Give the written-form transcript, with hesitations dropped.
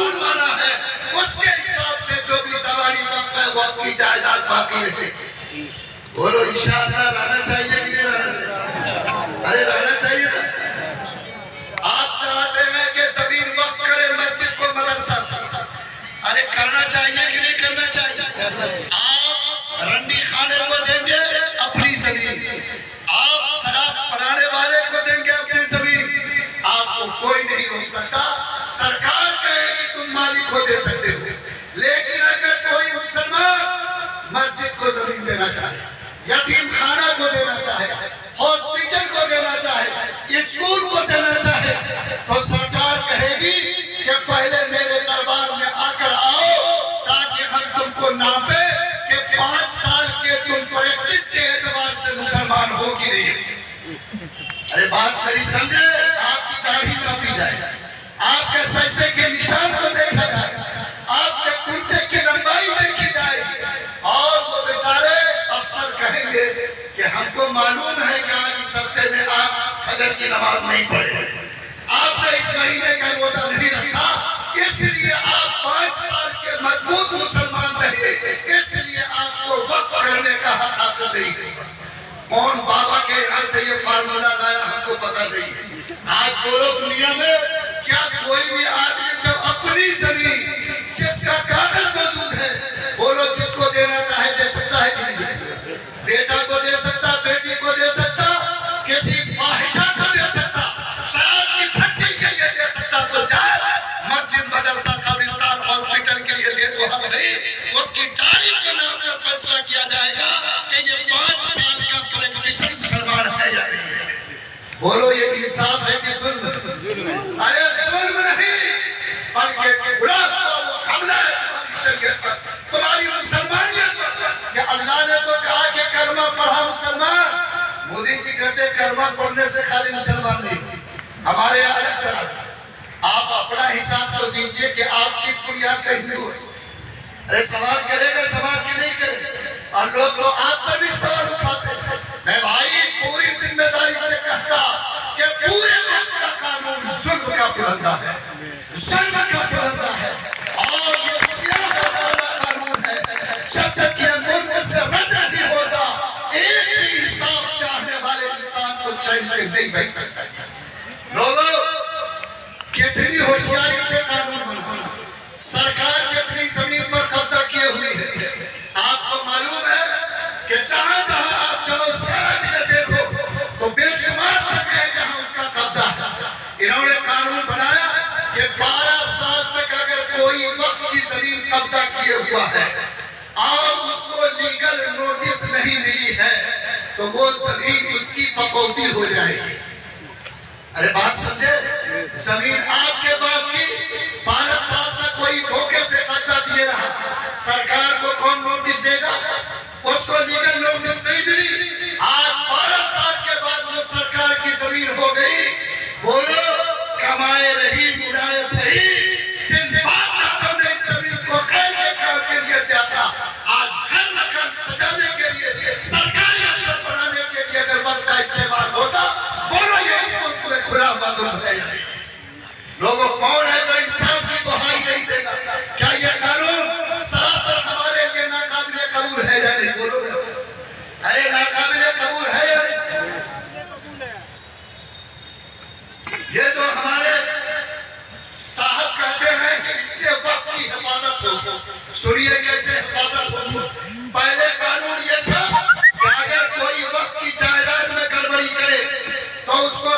कानून माना है उसके हिसाब से जो भी जवानी वक्त है वो अपनी जायदाद बाकी रहे। बोलो इंशाअल्लाह रहना चाहिए कि नहीं रहना चाहिए? अरे रहना चाहिए ना। आप चाहते हैं कि जमीन वक्त करे मस्जिद को मदरसा, अरे करना चाहिए कि नहीं करना चाहिए? आप रंडी खाने को देंगे अपनी जमीन, आप शराब बनाने वाले को देंगे अपनी जमीन, आपको कोई नहीं रोक सकता। सरकार कहेगी तुम मालिक को दे सकते हो, लेकिन अगर कोई मुसलमान मस्जिद को जमीन देना चाहे, यतीम खाना को देना चाहे, हॉस्पिटल को देना चाहे, स्कूल को देना चाहे, तो सरकार कहेगी कि पहले मेरे दरबार में आकर आओ ताकि हम तुमको नापे कि 5 साल के तुम प्रैक्टिस के एतबार से मुसलमान हो कि नहीं। अरे बात मेरी समझे, आपकी दाढ़ी नापी जाए, आपके सजदे के निशान को देखा जाए, आपके कुर्ते की लंबाई देखी जाए, और वो बेचारे अफसर कहेंगे कि हमको मालूम है कि आज इस हफ्ते में आप फजर की नमाज नहीं पढ़े, आपने इस महीने का रोजा नहीं रखा, इसलिए आप 5 साल के मजबूत मुसलमान रहे, इसलिए आपको वक्त करने का हक हासिल नहीं होगा। कौन बाबा के यहाँ से ये फार्मूला लाया हमको पता नहीं है। आज बोलो दुनिया में क्या कोई भी आदमी जब अपनी जमीन जिसका कागज मौजूद है, बोलो जिसको देना चाहे दे सकता है कि नहीं दे? बेटा को दे सकता, बेटी को दे सकता, किसी फाहिशा को दे सकता, शराब की भट्टी के लिए दे सकता, तो जाए मस्जिद मदरसा कब्रिस्तान हॉस्पिटल के लिए दे तो हम नहीं, उसकी तारीख के नाम पर फैसला किया जाएगा कि ये 5 साल का प्रैक्टिस मुसलमान है या नहीं है। बोलो ये इंसाफ है कि जुल्म? अरे जुल्म नहीं, बल्कि खुला वो हमला है तुम्हारी शरीयत पर, तुम्हारी मुसलमानियत पर। कि अल्लाह ने तो कहा कि कलमा पढ़ा मुसलमान, मोदी जी कहते कलमा पढ़ने से खाली मुसलमान नहीं, हमारे यहाँ अलग तरह। आप अपना हिसाब तो दीजिए कि आप किस बुनियाद पे हिंदू है। अरे सवाल करेगा समाज के नहीं करेगा, और लोग तो आप पर भी सवाल उठाते हैं। मैं भाई पूरी जिम्मेदारी से कहता कि पूरे देश का कानून जुल्म का पुरंदा है, जुल्म का पुरंदा है, और ये सियाह वाला कानून है। जब तक ये मुल्क से रद्द नहीं होता, एक भी इंसाफ चाहने वाले इंसान को चैन से नहीं बैठ सकता। लोगों कितनी होशियारी से कानून बना, सरकार कितनी जमीन पर कब्जा किए हुई है। आपको मालूम है कि जहां जहां आप चलो शहर में देखो तो बेशुमार जगह है जहां उसका कब्जा है। इन्होंने कानून बनाया कि 12 साल तक अगर कोई वक्फ की जमीन कब्जा किए हुआ है और उसको लीगल नोटिस नहीं मिली है तो वो जमीन उसकी बकौती हो जाएगी। अरे बात समझे, जमीन आपके बाप की 12 साल तक कोई धोखे से कब्जा दिए रहा, सरकार को कौन नोटिस देगा? उसको लीगल नोटिस नहीं मिली, आज 12 साल के बाद वो सरकार की जमीन हो गई। बोलो कमाए रही मुराए रही, जिन बाप दादों ने इस जमीन को खैर के काम के लिए दिया था, आज घर मकान सजाने के लिए, सरकारी अफसर बनाने के लिए अगर वक्त का इस्तेमाल होता, बोलो ये इस मुल्क में खुला हुआ दुर्ग है। लोगों कौन है जो इंसाफ की दुहाई नहीं देगा? क्या ये कानून सरासर हमारे लिए नाकाबिले कबूल है या नहीं? बोलो अरे नाकाबिले कबूल है या नहीं? ये जो हमारे साहब कहते हैं कि इससे वक्त की हिफाजत हो, सुनिए कैसे हिफाजत हो। पहले कानून ये था कि अगर कोई वक्त की जायदाद में गड़बड़ी करे तो उसको